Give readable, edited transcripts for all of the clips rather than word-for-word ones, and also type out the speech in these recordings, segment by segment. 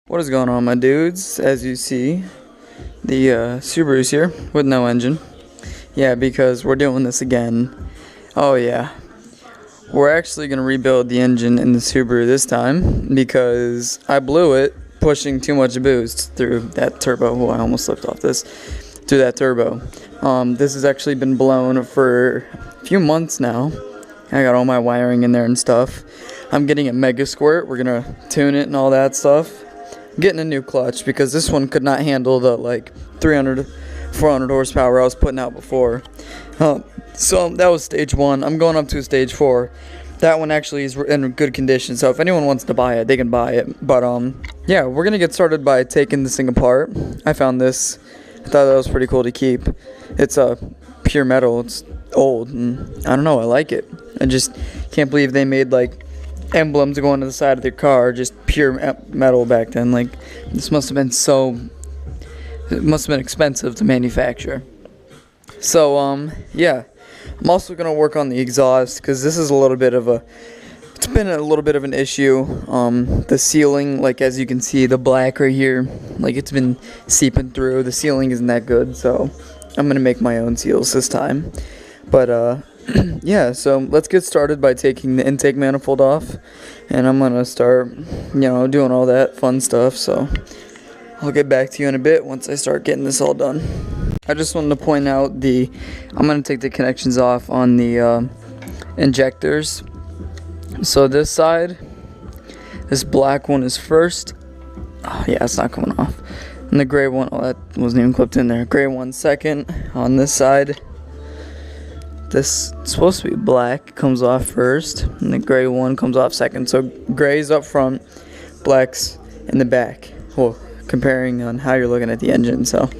What is going on, my dudes? As you see, the Subaru's here with no engine. Yeah, because we're doing this again. Oh yeah, we're actually gonna rebuild the engine in the Subaru this time because I blew it pushing too much boost through that turbo. Oh, I almost slipped off this. Through that turbo. This has actually been blown for a few months now. I got all my wiring in there and stuff. I'm getting a Mega Squirt. We're gonna tune it and all that stuff. Getting a new clutch because this one could not handle the like 300 400 horsepower I was putting out before. So that was stage 1. I'm going up to stage 4. That one actually is in good condition, so if anyone wants to buy it, they can buy it. But yeah, we're gonna get started by taking this thing apart. I found this. I thought that was pretty cool to keep. It's a pure metal. It's old, and I don't know, I like it. I just can't believe they made like emblems going to the side of their car, just pure metal back then. Like, this must have been it must have been expensive to manufacture. So yeah, I'm also gonna work on the exhaust because this is a little bit of it's been a little bit of an issue. The sealing, like as you can see, the black right here, like it's been seeping through. The sealing isn't that good, so I'm gonna make my own seals this time. But yeah, so let's get started by taking the intake manifold off, and I'm gonna start, doing all that fun stuff. So I'll get back to you in a bit once I start getting this all done. I just wanted to point out I'm gonna take the connections off on the injectors. So this side, this black one is first. Oh yeah, it's not coming off. And the gray one, oh, that wasn't even clipped in there. Gray one second on this side. This is supposed to be black, comes off first, and the gray one comes off second. So gray's up front, black's in the back. Well, comparing on how you're looking at the engine. So,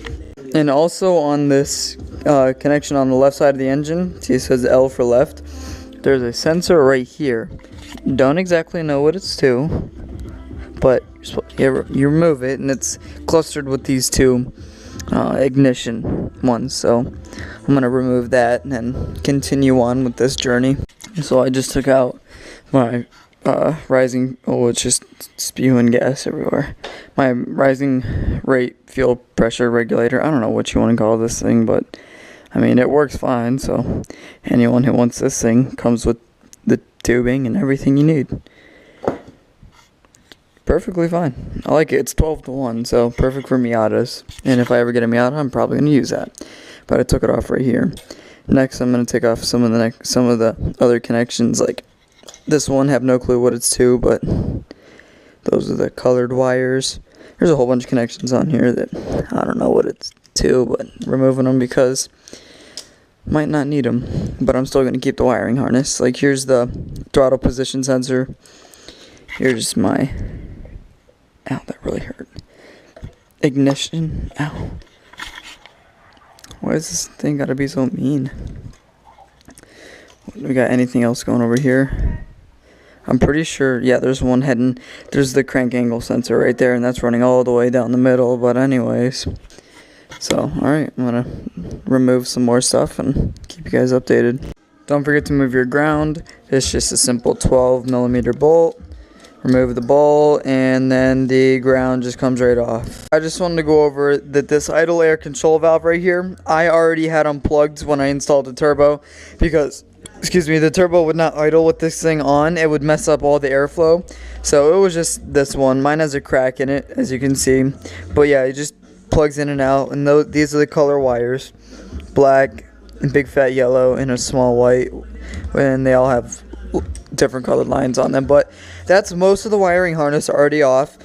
and also on this connection on the left side of the engine, see it says L for left. There's a sensor right here. Don't exactly know what it's to, but you remove it, and it's clustered with these two ignition ones. So I'm gonna remove that and then continue on with this journey. So I just took out my rising, it's just spewing gas everywhere. My rising rate fuel pressure regulator. I don't know what you want to call this thing, but I mean it works fine. So anyone who wants this thing comes with the tubing and everything you need. Perfectly fine. I like it. It's 12-to-1, so perfect for Miatas. And if I ever get a Miata, I'm probably gonna use that. But I took it off right here. Next, I'm gonna take off some of the other connections. Like this one, have no clue what it's to, but those are the colored wires. There's a whole bunch of connections on here that I don't know what it's to, but removing them because might not need them. But I'm still gonna keep the wiring harness. Like here's the throttle position sensor. Here's my, ow, that really hurt. Ignition, ow. Why is this thing gotta be so mean? We got anything else going over here? I'm pretty sure, yeah, there's one heading, there's the crank angle sensor right there, and that's running all the way down the middle, but anyways. So, alright, I'm gonna remove some more stuff and keep you guys updated. Don't forget to move your ground. It's just a simple 12mm bolt. Remove the bolt, and then the ground just comes right off. I just wanted to go over that this idle air control valve right here, I already had unplugged when I installed the turbo because, the turbo would not idle with this thing on. It would mess up all the airflow. So it was just this one. Mine has a crack in it, as you can see. But yeah, it just plugs in and out, and these are the color wires. Black, and big fat yellow, and a small white, and they all have different colored lines on them. But that's most of the wiring harness already off.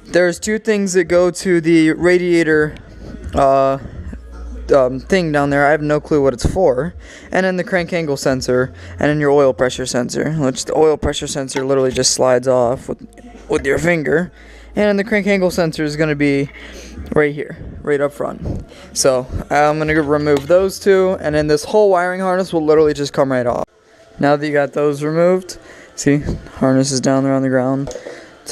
There's two things that go to the radiator thing down there. I have no clue what it's for. And then the crank angle sensor, and then your oil pressure sensor, which the oil pressure sensor literally just slides off with your finger. And then the crank angle sensor is going to be right here, right up front. So I'm going to remove those two, and then this whole wiring harness will literally just come right off. Now that you got those removed, see, harness is down there on the ground.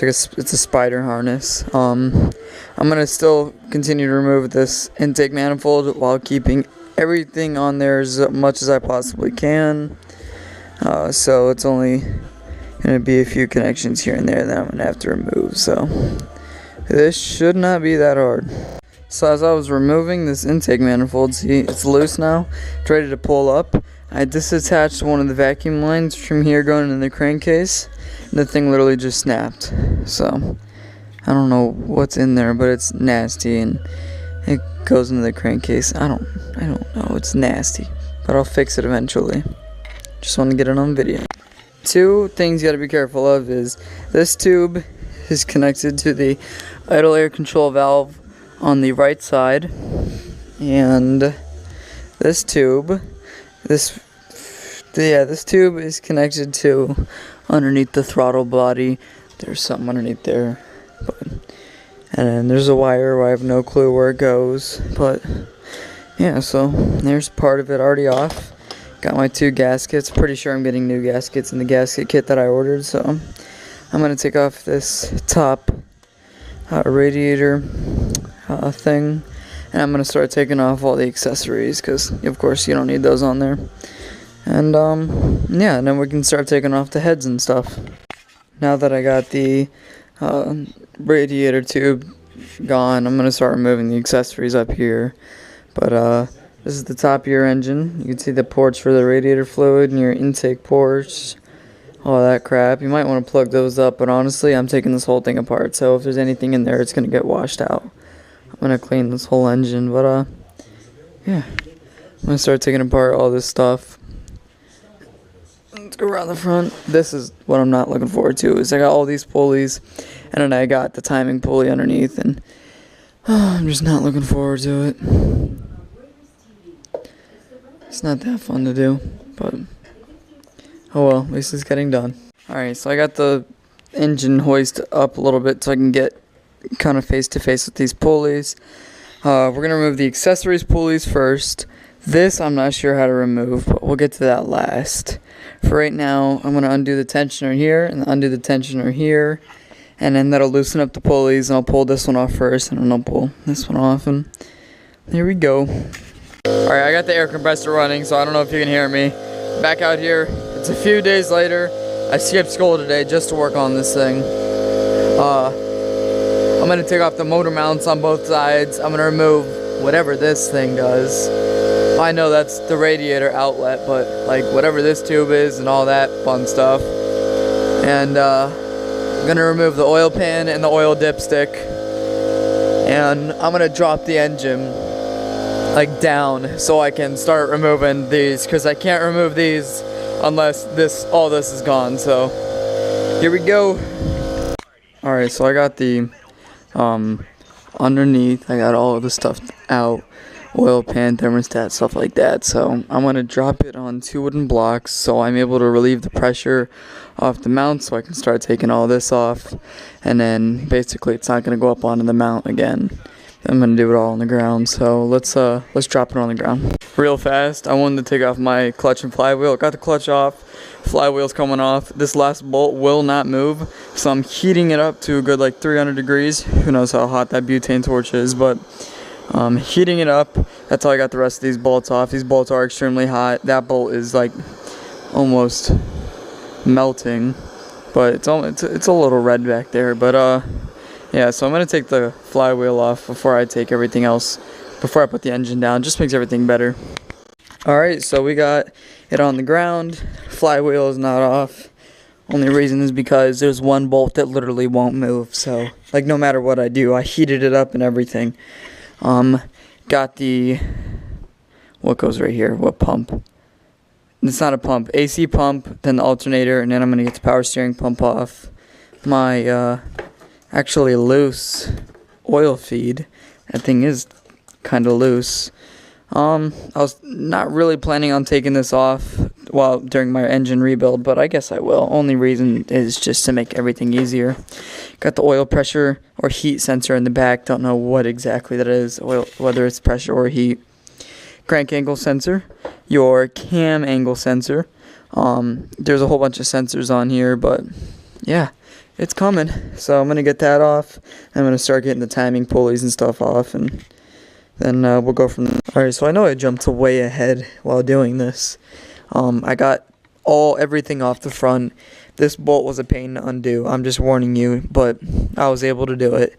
It's a spider harness. I'm gonna still continue to remove this intake manifold while keeping everything on there as much as I possibly can. So it's only gonna be a few connections here and there that I'm gonna have to remove. So This should not be that hard. So as I was removing this intake manifold, see, it's loose now. It's ready to pull up. I disattached one of the vacuum lines from here going in the crankcase. And the thing literally just snapped. So, I don't know what's in there, but it's nasty and it goes into the crankcase. I don't know, it's nasty. But I'll fix it eventually. Just want to get it on video. Two things you gotta be careful of is this tube is connected to the idle air control valve on the right side, and this tube is connected to underneath the throttle body. There's something underneath there, and then there's a wire where I have no clue where it goes, but yeah, so there's part of it already off. Got my 2 gaskets. Pretty sure I'm getting new gaskets in the gasket kit that I ordered, so I'm gonna take off this top radiator thing, and I'm gonna start taking off all the accessories because of course you don't need those on there. And yeah, and then we can start taking off the heads and stuff. Now that I got the radiator tube gone, I'm gonna start removing the accessories up here. But this is the top of your engine. You can see the ports for the radiator fluid and your intake ports, all that crap. You might want to plug those up, but honestly, I'm taking this whole thing apart, so if there's anything in there, it's going to get washed out. I'm going to clean this whole engine, but yeah. I'm going to start taking apart all this stuff. Let's go around the front. This is what I'm not looking forward to, is I got all these pulleys, and then I got the timing pulley underneath, and I'm just not looking forward to it. It's not that fun to do, but oh well, at least it's getting done. Alright, so I got the engine hoist up a little bit so I can get kind of face to face with these pulleys. We're going to remove the accessories pulleys first. This I'm not sure how to remove, but we'll get to that last. For right now, I'm going to undo the tensioner here and undo the tensioner here, and then that'll loosen up the pulleys, and I'll pull this one off first, and then I'll pull this one off, and there we go. Alright, I got the air compressor running, so I don't know if you can hear me. Back out here, it's a few days later. I skipped school today just to work on this thing. I'm going to take off the motor mounts on both sides. I'm going to remove whatever this thing does. I know that's the radiator outlet, but like whatever this tube is and all that fun stuff. And I'm going to remove the oil pan and the oil dipstick. And I'm going to drop the engine like down so I can start removing these, because I can't remove these unless all this is gone. So here we go. Alright, so I got the underneath, I got all of the stuff out, oil pan, thermostat, stuff like that. So I'm going to drop it on 2 wooden blocks so I'm able to relieve the pressure off the mount so I can start taking all this off, and then basically it's not going to go up onto the mount again. I'm gonna do it all on the ground, so let's drop it on the ground. Real fast, I wanted to take off my clutch and flywheel. Got the clutch off, flywheel's coming off. This last bolt will not move, so I'm heating it up to a good like 300 degrees. Who knows how hot that butane torch is, but heating it up. That's how I got the rest of these bolts off. These bolts are extremely hot. That bolt is like almost melting, but it's a little red back there, but yeah, so I'm going to take the flywheel off before I take everything else, before I put the engine down. Just makes everything better. Alright, so we got it on the ground. Flywheel is not off. Only reason is because there's one bolt that literally won't move. So, like, no matter what I do, I heated it up and everything. Got the, what goes right here? What pump? It's not a pump. AC pump, then the alternator, and then I'm going to get the power steering pump off. My, actually loose oil feed. That thing is kind of loose. I was not really planning on taking this off during my engine rebuild, but I guess I will. Only reason is just to make everything easier. Got the oil pressure or heat sensor in the back. Don't know what exactly that is, whether it's pressure or heat. Crank angle sensor, your cam angle sensor. There's a whole bunch of sensors on here, but yeah, it's coming. So I'm going to get that off. I'm going to start getting the timing pulleys and stuff off, and then we'll go from there. Alright, so I know I jumped way ahead while doing this. I got everything off the front. This bolt was a pain to undo. I'm just warning you, but I was able to do it.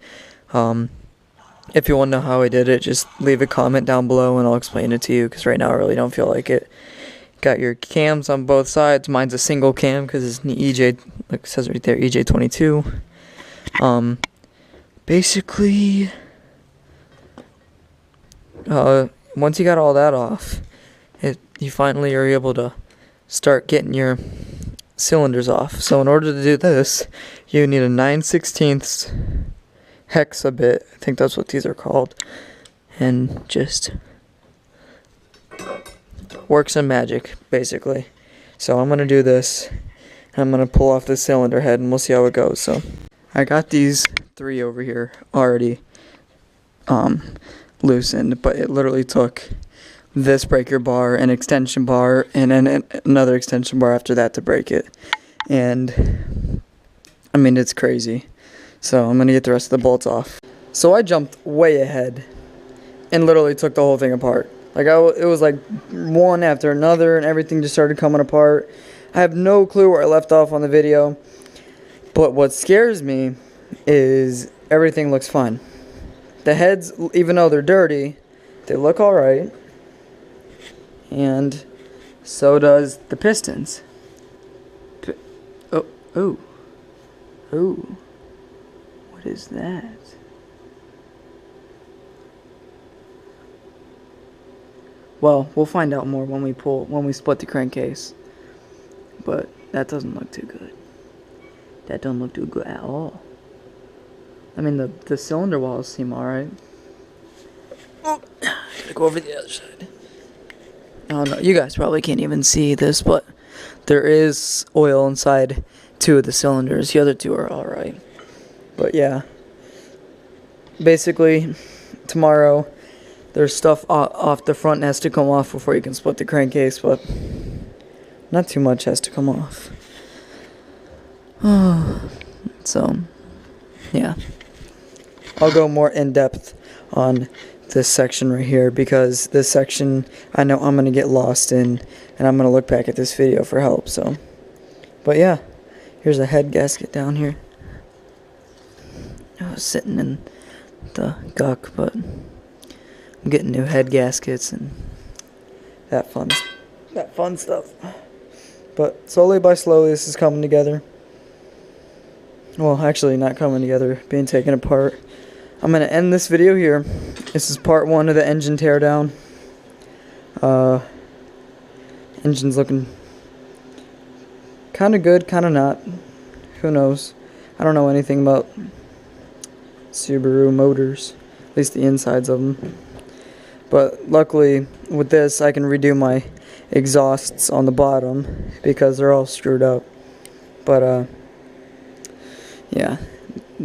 If you want to know how I did it, just leave a comment down below and I'll explain it to you, because right now I really don't feel like it. Got your cams on both sides. Mine's a single cam because it's an EJ, like it says right there, EJ22. Basically, once you got all that off, you finally are able to start getting your cylinders off. So in order to do this, you need a 9/16 hexa bit. I think that's what these are called. And just work some magic, basically. So I'm going to do this. I'm going to pull off the cylinder head and we'll see how it goes. So I got these 3 over here already loosened, but it literally took this breaker bar, an extension bar, and then another extension bar after that to break it. And I mean, it's crazy. So I'm gonna get the rest of the bolts off. So I jumped way ahead and literally took the whole thing apart. Like it was like one after another and everything just started coming apart. I have no clue where I left off on the video, but what scares me is everything looks fine. The heads, even though they're dirty, they look alright. And so does the pistons. Oh. What is that? Well, we'll find out more when we split the crankcase. But that doesn't look too good. That don't look too good at all. I mean, the cylinder walls seem alright. Oh, gotta go over the other side. Oh no, you guys probably can't even see this, but there is oil inside 2 of the cylinders. The other 2 are alright. But yeah, basically, tomorrow, there's stuff off the front that has to come off before you can split the crankcase, but not too much has to come off. So, yeah. I'll go more in depth on this section right here, because this section I know I'm going to get lost in, and I'm going to look back at this video for help. So, but yeah, here's a head gasket down here. I was sitting in the guck, but I'm getting new head gaskets and that fun stuff. But slowly by slowly this is coming together. Well, actually not coming together, being taken apart. I'm going to end this video here. This is part 1 of the engine teardown. Engine's looking kind of good, kind of not. Who knows? I don't know anything about Subaru motors, at least the insides of them. But luckily, with this, I can redo my exhausts on the bottom because they're all screwed up. But, yeah.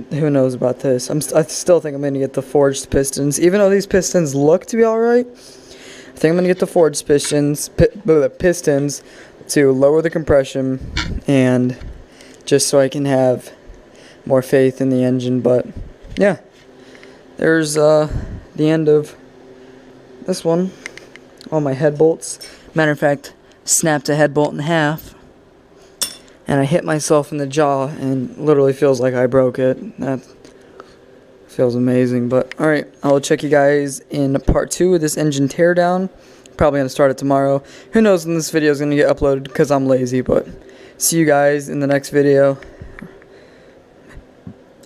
Who knows about this? I still think I'm going to get the forged pistons. Even though these pistons look to be alright, I think I'm going to get the forged pistons to lower the compression and just so I can have more faith in the engine. But yeah, there's the end of this one. All my head bolts. Matter of fact, snapped a head bolt in half. And I hit myself in the jaw and literally feels like I broke it. That feels amazing. But alright, I'll check you guys in part 2 of this engine teardown. Probably going to start it tomorrow. Who knows when this video is going to get uploaded because I'm lazy. But see you guys in the next video.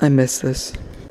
I miss this.